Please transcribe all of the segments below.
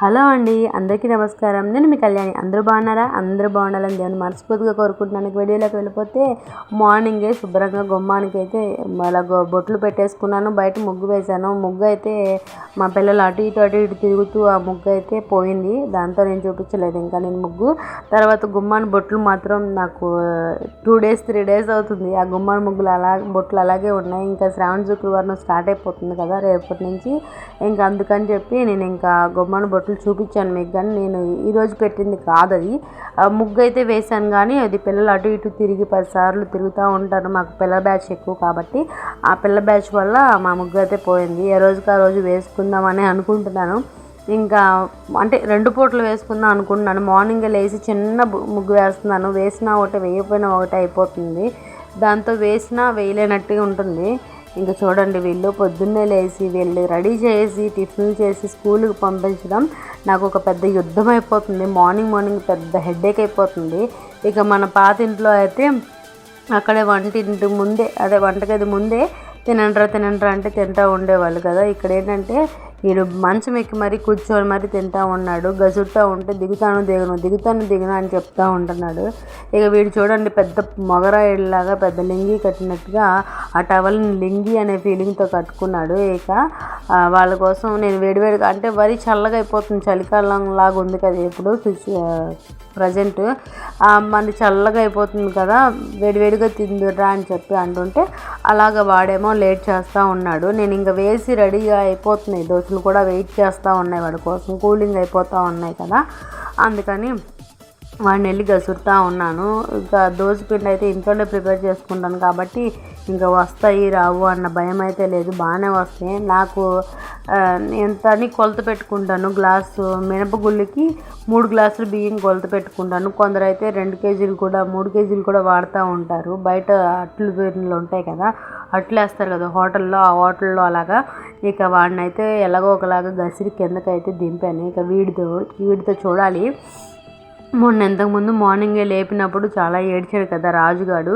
Hello అండి, అందరికీ నమస్కారం. నేను మీ కళ్యాణి. అందరూ బాగున్నారా? అందరూ బాగుండాలని దేవుని మనస్ఫూర్తిగా కోరుకుంటున్నాను. వీడియోలోకి వెళ్ళిపోతే మార్నింగే శుభ్రంగా గుమ్మానికి అయితే అలా బొట్లు పెట్టేసుకున్నాను. బయట ముగ్గు వేశాను. ముగ్గు అయితే మా పిల్లలు అటు ఇటు తిరుగుతూ ఆ ముగ్గు అయితే పోయింది. దాంతో నేను చూపించలేదు ఇంకా నేను ముగ్గు. తర్వాత గుమ్మాని బొట్లు మాత్రం నాకు 2 days 3 days అవుతుంది. ఆ గుమ్మాని ముగ్గులు బొట్లు అలాగే ఉన్నాయి. ఇంకా శ్రావణ శుక్రవారం స్టార్ట్ అయిపోతుంది కదా రేపటి నుంచి. ఇంకా అందుకని చెప్పి నేను ఇంకా గుమ్మాని బొట్లు చూపించాను మీకు. కానీ నేను ఈరోజు పెట్టింది కాదు అది. ముగ్గు అయితే వేశాను కానీ అది పిల్లలు అటు ఇటు తిరిగి 10 సార్లు తిరుగుతూ ఉంటారు. మాకు పిల్లల బ్యాచ్ ఎక్కువ కాబట్టి ఆ పిల్లల బ్యాచ్ వల్ల మా ముగ్గు అయితే పోయింది. ఏ రోజుకి ఆ రోజు వేసుకుందామని అనుకుంటున్నాను. ఇంకా అంటే 2 పూటలు వేసుకుందాం అనుకుంటున్నాను. మార్నింగ్ లేచి చిన్న ముగ్గు వేస్తున్నాను. వేసినా ఒకటి వేయకపోయినా ఒకటి అయిపోతుంది. దాంతో వేసినా వేయలేనట్టుగా ఉంటుంది. ఇంకా చూడండి, వీళ్ళు పొద్దున్నే లేచి వీళ్ళు రెడీ చేసి టిఫిన్లు చేసి స్కూల్కి పంపించడం నాకు ఒక పెద్ద యుద్ధం అయిపోతుంది. మార్నింగ్ పెద్ద హెడేక్ అయిపోతుంది. ఇక మన పాత ఇంట్లో అయితే అక్కడే వంటింటి ముందే వంటగది ముందే తినండ్రా అంటే తింటూ ఉండేవాళ్ళు కదా. ఇక్కడ ఏంటంటే వీడు మంచం ఎక్కి మరీ కూర్చొని మరీ తింటూ ఉన్నాడు. గసురుతూ ఉంటే దిగుతాను అని చెప్తూ ఉంటున్నాడు. ఇక వీడు చూడండి, పెద్ద మొగరాయిలాగా పెద్ద లింగి కట్టినట్టుగా ఆ టవల్ని లింగి అనే ఫీలింగ్తో కట్టుకున్నాడు. ఇక వాళ్ళ కోసం నేను వేడివేడిగా అంటే వరి చల్లగా అయిపోతుంది, చలికాలం లాగా ఉంది కదా ఇప్పుడు ప్రజెంట్. మన చల్లగా అయిపోతుంది కదా, వేడివేడిగా తిందురా అని చెప్పి అంటుంటే అలాగ వాడేమో లేట్ చేస్తూ ఉన్నాడు. నేను ఇంకా వేసి రెడీగా అయిపోతున్నాయి దోశలు కూడా, వెయిట్ చేస్తూ ఉన్నాయి వాడి కోసం. కూలింగ్ అయిపోతూ ఉన్నాయి కదా, అందుకని వాడిని వెళ్ళి గసురుతూ ఉన్నాను. ఇంకా దోశ పిండి అయితే ఇంట్లోనే ప్రిపేర్ చేసుకుంటాను కాబట్టి ఇంకా వస్తాయి రావు అన్న భయం అయితే లేదు, బాగానే వస్తాయి. నాకు ఎంతని కొలత పెట్టుకుంటాను. గ్లాసు మినపగుళ్ళకి 3 గ్లాసులు బియ్యం కొలత పెట్టుకుంటాను. కొందరు అయితే 2 కేజీలు కూడా 3 కేజీలు కూడా వాడుతూ ఉంటారు. బయట అట్లు బిర్యానీలు ఉంటాయి కదా, అట్లు వేస్తారు కదా హోటల్లో, ఆ హోటల్లో అలాగా. ఇక వాడిని అయితే ఎలాగో ఒకలాగా గసిరి కిందకైతే దింపాను. ఇక వీడితో చూడాలి. మొన్న ఇంతకుముందు మార్నింగే లేపినప్పుడు చాలా ఏడ్చాడు కదా రాజుగాడు,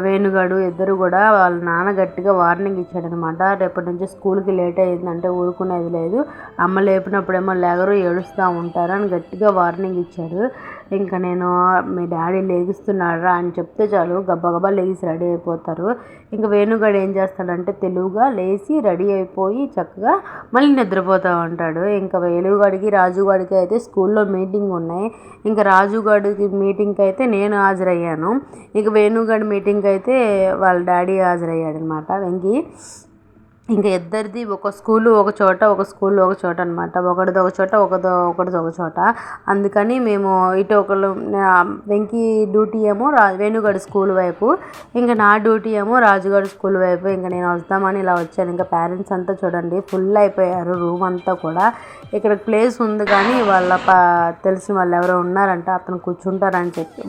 వేణుగాడు ఇద్దరు కూడా. వాళ్ళ నాన్న గట్టిగా వార్నింగ్ ఇచ్చాడనమాట. రేపటి నుంచి స్కూల్కి లేట్ అయ్యిందంటే ఊరుకునేది లేదు, అమ్మ లేపినప్పుడేమో లేగరు ఏడుస్తూ ఉంటారు అని గట్టిగా వార్నింగ్ ఇచ్చాడు. ఇంకా నేను మీ డాడీ లేగిస్తున్నారా అని చెప్తే చాలు గబ్బగబ్బా లేచి రెడీ అయిపోతారు. ఇంకా వేణుగాడు ఏం చేస్తాడంటే తెలివిగా లేచి రెడీ అయిపోయి చక్కగా మళ్ళీ నిద్రపోతూ ఉంటాడు. ఇంకా వేణుగాడికి రాజుగాడికి అయితే స్కూల్లో మీటింగ్ ఉన్నాయి. ఇంకా రాజుగాడికి మీటింగ్కి అయితే నేను హాజరయ్యాను. ఇక వేణుగాడి మీటింగ్కి అయితే వాళ్ళ డాడీ హాజరయ్యాడు అనమాట, వెంకీ. ఇంకా ఇద్దరిది ఒక స్కూలు ఒక చోట, ఒక స్కూల్ ఒక చోట అనమాట. ఒకటిది ఒక చోట, ఒకటిది ఒక చోట. అందుకని మేము ఇటు ఒకళ్ళు వెంకీ డ్యూటీ ఏమో వేణుగాడి స్కూల్ వైపు, ఇంకా నా డ్యూటీ ఏమో రాజుగాడి స్కూల్ వైపు. ఇంకా నేను వస్తామని ఇలా వచ్చాను. ఇంకా పేరెంట్స్ అంతా చూడండి ఫుల్ అయిపోయారు రూమ్ అంతా కూడా. ఇక్కడ ప్లేస్ ఉంది కానీ వాళ్ళ తెలిసిన వాళ్ళు ఎవరో ఉన్నారంట, అతను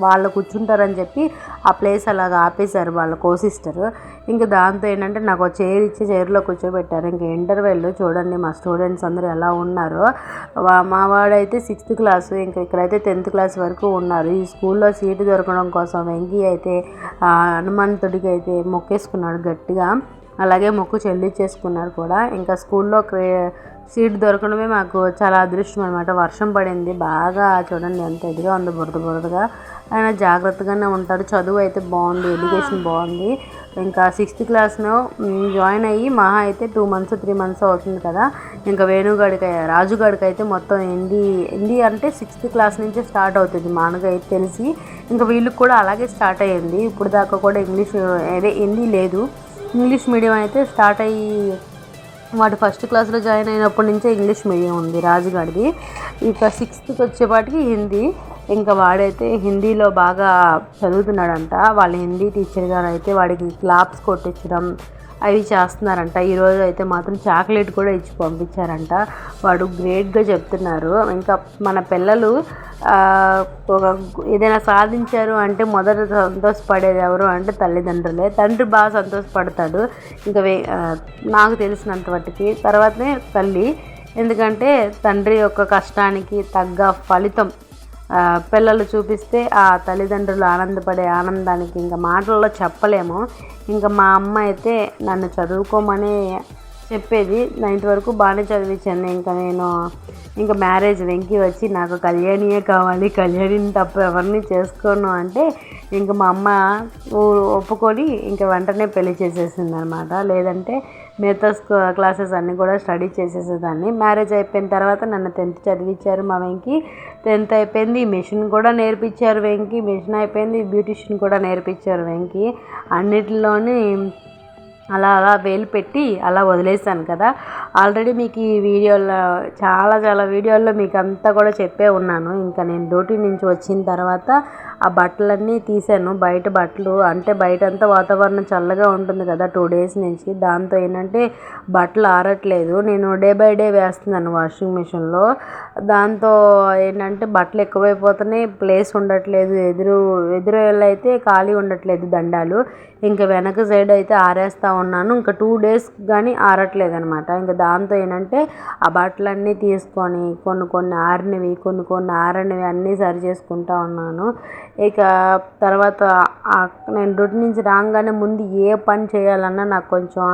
వాళ్ళు కూర్చుంటారని చెప్పి ఆ ప్లేస్ అలాగా ఆపేశారు వాళ్ళ కో-సిస్టర్. ఇంకా దాంతో ఏంటంటే నాకు ఒక చైర్ ఇచ్చి చైర్లో కూర్చోబెట్టారు. ఇంకా ఇంటర్వెల్ చూడండి మా స్టూడెంట్స్ అందరూ ఎలా ఉన్నారో. మా వాడైతే 6th క్లాసు, ఇంకా ఇక్కడైతే 10th క్లాస్ వరకు ఉన్నారు. ఈ స్కూల్లో సీటు దొరకడం కోసం వెంకీ అయితే హనుమంతుడికి అయితే మొక్కేసుకున్నాడు గట్టిగా, అలాగే మొక్కు చెల్లించేసుకున్నారు కూడా. ఇంకా స్కూల్లో సీట్ దొరకడమే మాకు చాలా అదృష్టం అనమాట. వర్షం పడింది బాగా, చూడండి ఎంత ఇదిగా ఉంది, బురదగా. ఆయన జాగ్రత్తగానే ఉంటారు. చదువు అయితే బాగుంది, ఎడ్యుకేషన్ బాగుంది. ఇంకా 6th క్లాస్లో జాయిన్ అయ్యి మహా అయితే 2 months 3 months అవుతుంది కదా. ఇంకా రాజుగాడికి అయితే మొత్తం హిందీ అంటే 6th క్లాస్ నుంచే స్టార్ట్ అవుతుంది మనకైతే తెలిసి. ఇంకా వీళ్ళకి కూడా అలాగే స్టార్ట్ అయ్యింది. ఇప్పుడు దాకా కూడా హిందీ లేదు, ఇంగ్లీష్ మీడియం అయితే స్టార్ట్ అయ్యి వాడు 1st క్లాస్లో జాయిన్ అయినప్పటి నుంచే ఇంగ్లీష్ మీడియం ఉంది రాజుగాడిది. ఇక 6th వచ్చేపాటికి హిందీ. ఇంకా వాడైతే హిందీలో బాగా చదువుతున్నాడంట. వాళ్ళ హిందీ టీచర్ గారు అయితే వాడికి క్లాప్స్ కొట్టించడం అవి చేస్తున్నారంట. ఈరోజు అయితే మాత్రం చాక్లెట్ కూడా ఇచ్చి పంపించారంట. వాడు గ్రేట్గా చెప్తున్నారు. ఇంకా మన పిల్లలు ఏదైనా సాధించారు అంటే మొదట సంతోషపడేది ఎవరు అంటే తల్లిదండ్రులే. తండ్రి బాగా సంతోషపడతాడు ఇంకా నాకు తెలిసినంత మట్టుకి, తర్వాతనే తల్లి. ఎందుకంటే తండ్రి యొక్క కష్టానికి తగ్గ ఫలితం పిల్లలు చూపిస్తే ఆ తల్లిదండ్రులు ఆనందపడే ఆనందానికి ఇంకా మాటల్లో చెప్పలేము. ఇంకా మా అమ్మ అయితే నన్ను చదువుకోమని చెప్పేది. 9th వరకు బాగానే చదివించాను. ఇంకా మ్యారేజ్ వెంకీ వచ్చి నాకు కళ్యాణియే కావాలి, కళ్యాణిని తప్ప ఎవరిని చేసుకోను అంటే ఇంక మా అమ్మ ఒప్పుకొని ఇంక వెంటనే పెళ్లి చేసేసింది అనమాట. లేదంటే మిగతా క్లాసెస్ అన్నీ కూడా స్టడీ చేసేసేదాన్ని. మ్యారేజ్ అయిపోయిన తర్వాత నన్ను 10th చదివించారు మా వెంకీ. 10th అయిపోయింది, మిషన్ కూడా నేర్పించారు వెంకీ. మిషన్ అయిపోయింది, బ్యూటిషియన్ కూడా నేర్పించారు వెంకీ. అన్నిటిలోని అలా వేలు పెట్టి అలా వదిలేసాను కదా. ఆల్రెడీ మీకు ఈ వీడియోలో చాలా వీడియోల్లో మీకు అంతా కూడా చెప్పే ఉన్నాను. ఇంకా నేను డ్యూటీ నుంచి వచ్చిన తర్వాత ఆ బట్టలన్నీ తీసాను. బయట బట్టలు అంటే బయటంతా వాతావరణం చల్లగా ఉంటుంది కదా 2 days నుంచి. దాంతో ఏంటంటే బట్టలు ఆరట్లేదు. నేను డే బై డే వేస్తున్నాను వాషింగ్ మిషన్లో. దాంతో ఏంటంటే బట్టలు ఎక్కువైపోతున్నాయి, ప్లేస్ ఉండట్లేదు. ఎదురు అయితే ఖాళీ ఉండట్లేదు దండాలు. ఇంకా వెనక సైడ్ అయితే ఆరేస్తూ ఉన్నాను. ఇంకా 2 days కానీ ఆరట్లేదు అనమాట. ఇంకా దాంతో ఏంటంటే ఆ బట్టలన్నీ తీసుకొని కొన్ని ఆరినవి, కొన్ని ఆరనివి అన్నీ సరి చేసుకుంటూ ఉన్నాను. ఇక తర్వాత నేను డ్యూటీ నుంచి రాగానే ముందు ఏ పని చేయాలన్నా నాకు కొంచెం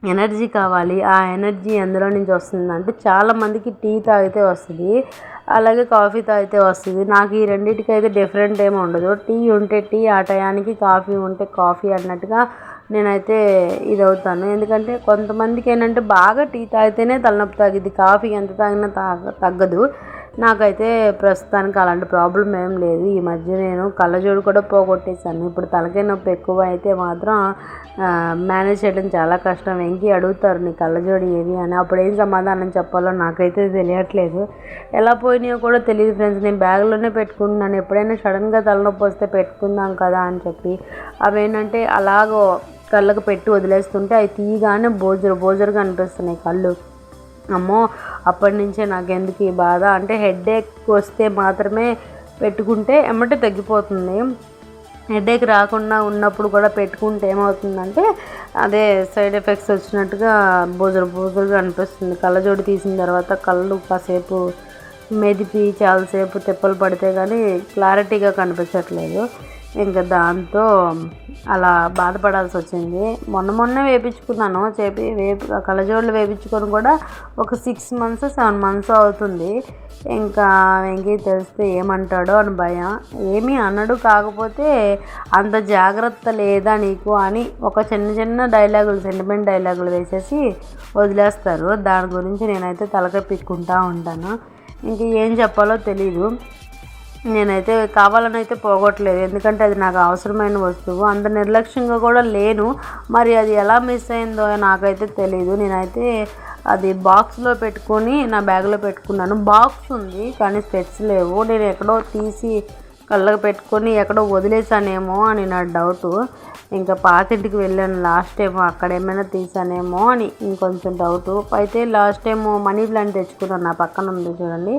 ఎనర్జీ కావాలి. ఆ ఎనర్జీ ఎందులో నుంచి వస్తుందంటే చాలామందికి టీ తాగితే వస్తుంది, అలాగే కాఫీ తాగితే వస్తుంది. నాకు ఈ రెండింటికి అయితే డిఫరెంట్ ఏమి ఉండదు. టీ ఉంటే టీ ఆ టయానికి, కాఫీ ఉంటే కాఫీ అన్నట్టుగా నేనైతే ఇది అవుతాను. ఎందుకంటే కొంతమందికి ఏంటంటే బాగా టీ తాగితేనే తలనొప్పి తగ్గిద్ది, కాఫీ ఎంత తాగినా తగ్గదు. నాకైతే ప్రస్తుతానికి అలాంటి ప్రాబ్లం ఏం లేదు. ఈ మధ్య నేను కళ్ళజోడు కూడా పోగొట్టేశాను. ఇప్పుడు తలకాయ నొప్పి ఎక్కువ అయితే మాత్రం మేనేజ్ చేయడం చాలా కష్టం. వెంకీ అడుగుతారు నీ కళ్ళజోడు ఏవి అని, అప్పుడు ఏం సమాధానం చెప్పాలో నాకైతే తెలియట్లేదు. ఎలా పోయినాయో కూడా తెలియదు ఫ్రెండ్స్. నేను బ్యాగ్లోనే పెట్టుకుంటున్నాను. ఎప్పుడైనా సడన్గా తలనొప్పి వస్తే పెట్టుకుందాం కదా అని చెప్పి. అవేంటంటే అలాగో కళ్ళకు పెట్టి వదిలేస్తుంటే అవి తీయగానే బోజరుగా అనిపిస్తున్నాయి కళ్ళు. అమ్మో, అప్పటి నుంచే నాకు ఎందుకు ఈ బాధ అంటే హెడేక్ వస్తే మాత్రమే పెట్టుకుంటే ఎమ్మటే తగ్గిపోతుంది. హెడేక్ రాకుండా ఉన్నప్పుడు కూడా పెట్టుకుంటే ఏమవుతుందంటే అదే సైడ్ ఎఫెక్ట్స్ వచ్చినట్టుగా బోజరుగా అనిపిస్తుంది. కళ్ళజోడు తీసిన తర్వాత కళ్ళు కాసేపు మెదిపి చాలాసేపు తిప్పలు పడితే కానీ క్లారిటీగా కనిపించట్లేదు. ఇంకా దాంతో అలా బాధపడాల్సి వచ్చింది. మొన్నే వేయించుకున్నాను. కళ్ళజోడులు వేయించుకొని కూడా ఒక 6 months 7 months అవుతుంది. ఇంకా వెంకీ తెలిస్తే ఏమంటాడో అని భయం. ఏమీ అనడు, కాకపోతే అంత జాగ్రత్త లేదా నీకు అని ఒక చిన్న డైలాగులు, సెంటిమెంట్ డైలాగులు వేసేసి వదిలేస్తారు. దాని గురించి నేనైతే తలకాయ పిక్కుంటూ ఉంటాను. ఇంక ఏం చెప్పాలో తెలీదు. నేనైతే కావాలని అయితే పోగొట్టలేదు, ఎందుకంటే అది నాకు అవసరమైన వస్తువు. అంత నిర్లక్ష్యంగా కూడా లేను. మరి అది ఎలా మిస్ అయిందో నాకైతే తెలీదు. నేనైతే అది బాక్స్లో పెట్టుకొని నా బ్యాగ్లో పెట్టుకున్నాను. బాక్స్ ఉంది కానీ స్పెట్స్ లేవు. నేను ఎక్కడో తీసి కళ్ళకు పెట్టుకొని ఎక్కడో వదిలేసానేమో అని నా డౌటు. ఇంకా పాతింటికి వెళ్ళాను లాస్ట్ టైం, అక్కడ ఏమైనా తీసానేమో అని ఇంకొంచెం డౌటు. అయితే లాస్ట్ టైం మనీ ప్లాంట్ తెచ్చుకున్నాను, నా పక్కన ఉంది చూడండి.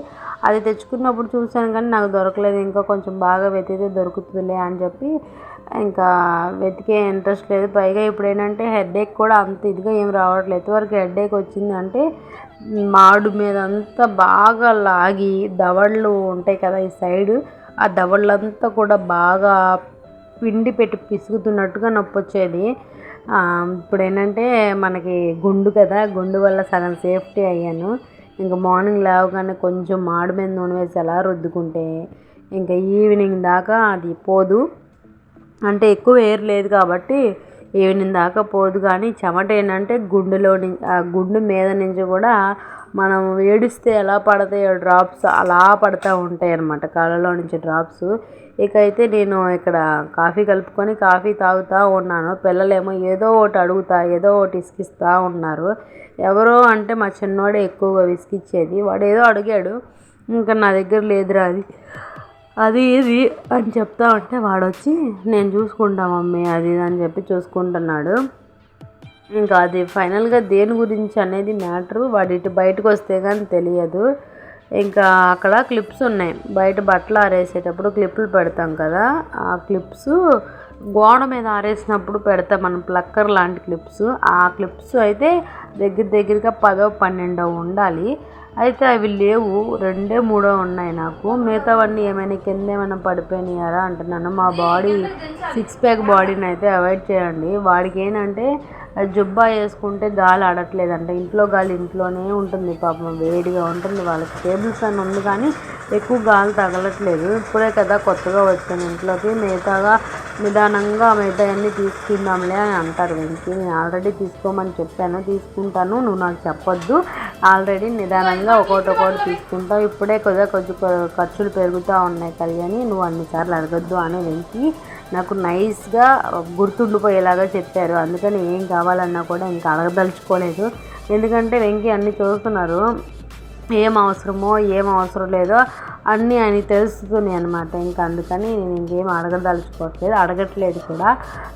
అది తెచ్చుకున్నప్పుడు చూశాను కానీ నాకు దొరకలేదు. ఇంకా కొంచెం బాగా వెతికితే దొరుకుతుందిలే అని చెప్పి ఇంకా వెతికే ఇంట్రెస్ట్ లేదు. పైగా ఇప్పుడు ఏంటంటే హెడేక్ కూడా అంత ఇదిగా ఏం రావట్లేదు. ఎంతవరకు హెడేక్ వచ్చిందంటే మాడు మీద అంతా బాగా లాగి దవడలు ఉంటాయి కదా ఈ సైడు, ఆ దవడలంతా కూడా బాగా పిండి పెట్టి పిసుకుతున్నట్టుగా నొప్పి వచ్చేది. ఇప్పుడు ఏంటంటే మనకి గుండు కదా, గుండు వల్ల సగం సేఫ్టీ అయ్యాను. ఇంకా మార్నింగ్ లేవగానే కొంచెం మాడు మీద నూనె వేసి ఎలా రుద్దుకుంటే ఇంకా ఈవినింగ్ దాకా అది పోదు. అంటే ఎక్కువ ఎయిర్ లేదు కాబట్టి ఈవినింగ్ దాకా పోదు. కానీ చెమట ఏంటంటే ఆ గుండు మీద నుంచి కూడా మనం ఏడిస్తే ఎలా పడతాయో డ్రాప్స్ అలా పడుతూ ఉంటాయి అన్నమాట, కళ్ళలో నుంచి డ్రాప్స్. ఇకైతే నేను ఇక్కడ కాఫీ కలుపుకొని కాఫీ తాగుతూ ఉన్నాను. పిల్లలేమో ఏదో ఒకటి ఇసుకిస్తూ ఉన్నారు. ఎవరో అంటే మా చిన్నవాడే ఎక్కువగా విసిగిచ్చేది. వాడు ఏదో అడిగాడు, ఇంకా నా దగ్గర లేదురా అది ఇది అని చెప్తా ఉంటే వాడొచ్చి నేను చూసుకుంటా మమ్మీ అది అని చెప్పి చూసుకుంటున్నాడు. ఇంకా అది ఫైనల్గా దేని గురించి అనేది మ్యాటరు వాడి బయటకు వస్తే కానీ తెలియదు. ఇంకా అక్కడ క్లిప్స్ ఉన్నాయి, బయట బట్టలు ఆరేసేటప్పుడు క్లిప్పులు పెడతాం కదా, ఆ క్లిప్స్ గోడ మీద ఆరేసినప్పుడు పెడతాం మనం, ప్లక్కర్ లాంటి క్లిప్స్. ఆ క్లిప్స్ అయితే దగ్గరగా 10-12 ఉండాలి. అయితే అవి లేవు, 2-3 ఉన్నాయి నాకు. మిగతావన్నీ ఏమైనా కింద ఏమైనా పడిపోయినాయారా అంటున్నాను. మా బాడీ 6 pack బాడీని అయితే అవాయిడ్ చేయండి. వాడికి ఏంటంటే జుబ్బా వేసుకుంటే గాలి ఆడట్లేదంట. ఇంట్లో గాలి ఇంట్లోనే ఉంటుంది, పాపం వేడిగా ఉంటుంది. వాళ్ళకి టేబుల్ ఫ్యాన్ ఉంది కానీ ఎక్కువ గాలి తగలట్లేదు. ఇప్పుడే కదా కొత్తగా వచ్చాను ఇంట్లోకి. నిదానంగా మిగతాయన్నీ తీసుకుందాంలే అని అంటారు వెంకీ. నేను ఆల్రెడీ తీసుకోమని చెప్పాను, తీసుకుంటాను, నువ్వు నాకు చెప్పొద్దు, ఆల్రెడీ నిదానంగా ఒక్కొక్కటి తీసుకుంటావు, ఇప్పుడే కొంచెం ఖర్చులు పెరుగుతూ ఉన్నాయి కళ్యాణి, నువ్వు అన్నిసార్లు అడగద్దు అని వెంకీ నాకు నైస్గా గుర్తుండిపోయేలాగా చెప్పారు. అందుకని ఏం కావాలన్నా కూడా ఇంకా అడగదలుచుకోలేదు. ఎందుకంటే వెంకీ అన్నీ చూస్తున్నారు, ఏం అవసరమో ఏం అవసరం లేదో అన్నీ ఆయనకి తెలుస్తున్నాయి అనమాట. ఇంకా అందుకని నేను ఇంకేం అడగట్లేదు కూడా.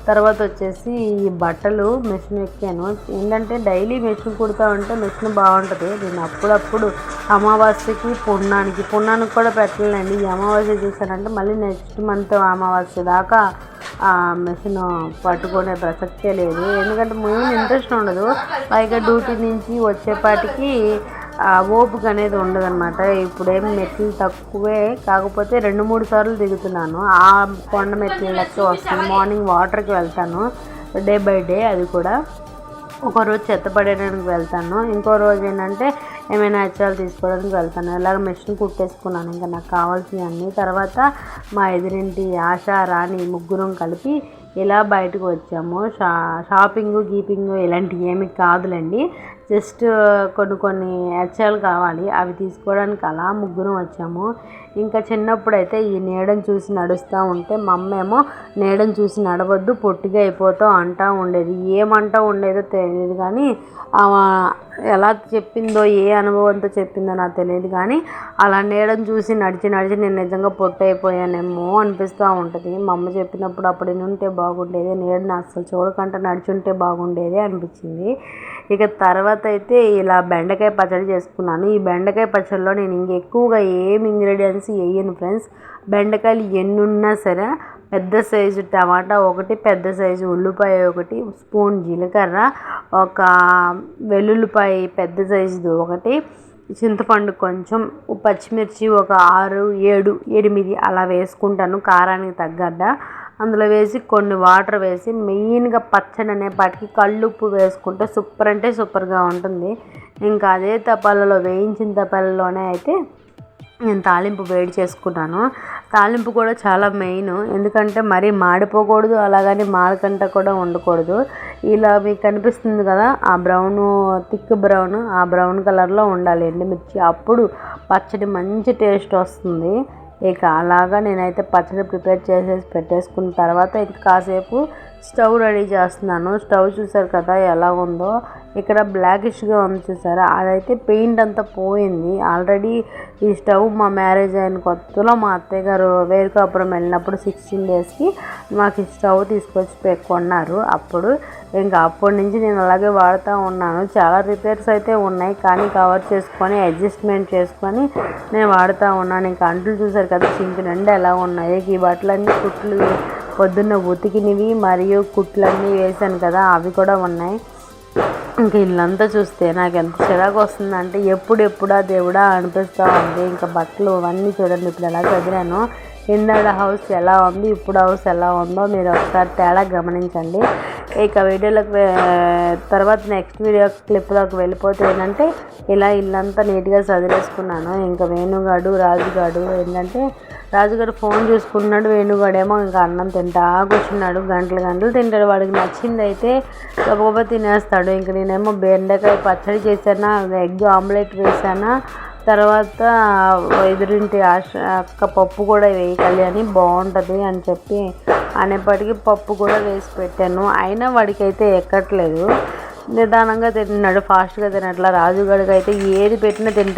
తర్వాత వచ్చేసి ఈ బట్టలు మెషిన్ ఎక్కాను. ఏంటంటే డైలీ మెషిన్ కుడతా ఉంటే మెషిన్ బాగుంటుంది. నేను అప్పుడప్పుడు అమావాస్యకి పున్నానికి కూడా పెట్టలేండి. ఈ అమావాస్య చూసానంటే మళ్ళీ నెక్స్ట్ మంత్ అమావాస్య దాకా మెషిన్ పట్టుకునే ప్రసక్తే లేదు. ఎందుకంటే మెయిన్ ఇంట్రెస్ట్ ఉండదు, పైగా డ్యూటీ నుంచి వచ్చేపాటికి ఓపిక అనేది ఉండదన్నమాట. ఇప్పుడేం మెట్లు తక్కువే, కాకపోతే 2-3 సార్లు దిగుతున్నాను. ఆ కొండ మెట్లు లెక్క వస్తుంది. మార్నింగ్ వాటర్కి వెళ్తాను డే బై డే, అది కూడా ఒకరోజు చెత్త పడేయడానికి వెళ్తాను, ఇంకో రోజు ఏంటంటే ఏమైనా అచ్చాలు తీసుకోవడానికి వెళ్తాను. ఇలాగ మెషిన్ కుట్టేసుకున్నాను ఇంకా నాకు కావాల్సినవన్నీ. తర్వాత మా ఎదురింటి ఆశ, రాణి ముగ్గురం కలిపి ఇలా బయటకు వచ్చాము. షాపింగ్ ఇలాంటివి ఏమి కాదులేండి, జస్ట్ కొన్ని అచ్చాలు కావాలి, అవి తీసుకోవడానికి అలా ముగ్గురం వచ్చాము. ఇంకా చిన్నప్పుడైతే ఈ నీడను చూసి నడుస్తూ ఉంటే మా అమ్మ ఏమో నీడను చూసి నడవద్దు పొట్టిగా అయిపోతావు అంటూ ఉండేది. ఏమంటూ ఉండేదో తెలియదు కానీ ఎలా చెప్పిందో, ఏ అనుభవంతో చెప్పిందో నాకు తెలియదు కానీ అలా నీడను చూసి నడిచి నేను నిజంగా పొట్టు అయిపోయానేమో అనిపిస్తూ ఉంటుంది. మా అమ్మ చెప్పినప్పుడు అప్పుడు ఉంటే బాగుండేది, నీడని అస్సలు చూడకుండా నడిచుంటే బాగుండేది అనిపించింది. ఇక తర్వాత అయితే ఇలా బెండకాయ పచ్చడి చేసుకున్నాను. ఈ బెండకాయ పచ్చడిలో నేను ఎక్కువగా ఏం ఇంగ్రీడియంట్స్ వేయను ఫ్రెండ్స్. బెండకాయలు ఎన్నున్నా సరే పెద్ద సైజు టమాటా ఒకటి, పెద్ద సైజు ఉల్లిపాయ ఒకటి, స్పూన్ జీలకర్ర, ఒక వెల్లుల్లిపాయ పెద్ద సైజుది ఒకటి, చింతపండు కొంచెం, పచ్చిమిర్చి ఒక 6, 7, 8 అలా వేసుకుంటాను కారానికి తగ్గట్ట. అందులో వేసి కొన్ని వాటర్ వేసి మెయిన్గా పచ్చడి అనేపాటికి కల్లుప్పు వేసుకుంటే సూపర్ అంటే సూపర్గా ఉంటుంది. ఇంకా అదే వేయించిన తపాలలోనే అయితే నేను తాలింపు వేడి చేసుకున్నాను. తాలింపు కూడా చాలా మెయిన్, ఎందుకంటే మరీ మాడిపోకూడదు, అలాగని మాడకంట కూడా ఉండకూడదు. ఇలా మీకు కనిపిస్తుంది కదా ఆ థిక్ బ్రౌన్, ఆ బ్రౌన్ కలర్లో ఉండాలి ఎండుమిర్చి, అప్పుడు పచ్చడి మంచి టేస్ట్ వస్తుంది. ఇక అలాగా నేనైతే పచ్చడి ప్రిపేర్ చేసేసి పెట్టేసుకున్న తర్వాత ఇక కాసేపు స్టవ్ రెడీ చేస్తున్నాను. స్టవ్ చూసారు కదా ఎలా ఉందో, ఇక్కడ బ్లాకిష్గా ఉంది చూసారా, అదైతే పెయింట్ అంతా పోయింది. ఆల్రెడీ ఈ స్టవ్ మా మ్యారేజ్ అయిన కొత్తలో మా అత్తయ్య గారు వేరుకాపురం వెళ్ళినప్పుడు 16 డేస్కి మాకు ఈ స్టవ్ తీసుకొచ్చి కొన్నారు. ఇంకా అప్పటి నుంచి నేను అలాగే వాడుతూ ఉన్నాను. చాలా రిపేర్స్ అయితే ఉన్నాయి కానీ కవర్ చేసుకొని అడ్జస్ట్మెంట్ చేసుకొని నేను వాడుతూ ఉన్నాను. ఇంకా అంట్లు చూసారు కదా సింక్ నిండా ఎలా ఉన్నాయి. ఈ బట్టలన్నీ కుట్లు పొద్దున్న ఉతికినవి మరియు కుట్లన్నీ వేసాను కదా అవి కూడా ఉన్నాయి. ఇంక ఇల్లంతా చూస్తే నాకు ఎంత చిరాకు వస్తుందంటే ఎప్పుడెప్పుడా దేవుడా అనిపిస్తూ ఉంది. ఇంకా బట్టలు అవన్నీ చూడండి ఇప్పుడు ఎలా చదివాను. కింద హౌస్ ఎలా ఉంది, ఇప్పుడు హౌస్ ఎలా ఉందో మీరు ఒకసారి తేడా గమనించండి. ఇక వీడియోలోకి తర్వాత నెక్స్ట్ వీడియో క్లిప్లోకి వెళ్ళిపోతే ఏంటంటే ఇలా ఇల్లంతా నీట్గా చదివేసుకున్నాను. ఇంకా వేణుగాడు రాజుగాడు ఏంటంటే రాజుగారు ఫోన్ చూసుకున్నాడు, వేణుగాడేమో ఇంకా అన్నం తింటా కూర్చున్నాడు. గంటలు తింటాడు. వాడికి నచ్చింది అయితే గబగబా తినేస్తాడు. ఇంక నేనేమో బెండకాయ పచ్చడి చేశానా, ఎగ్ ఆమ్లెట్ వేసానా, తర్వాత ఎదురింటి అక్క పప్పు కూడా వేయగలి అని బాగుంటుంది అని చెప్పి అనేప్పటికీ పప్పు కూడా వేసి పెట్టాను. అయినా వాడికైతే ఎక్కట్లేదు, నిదానంగా తింటున్నాడు, ఫాస్ట్గా తినట్లా. రాజుగాడికి అయితే ఏది పెట్టినా తింటాడు.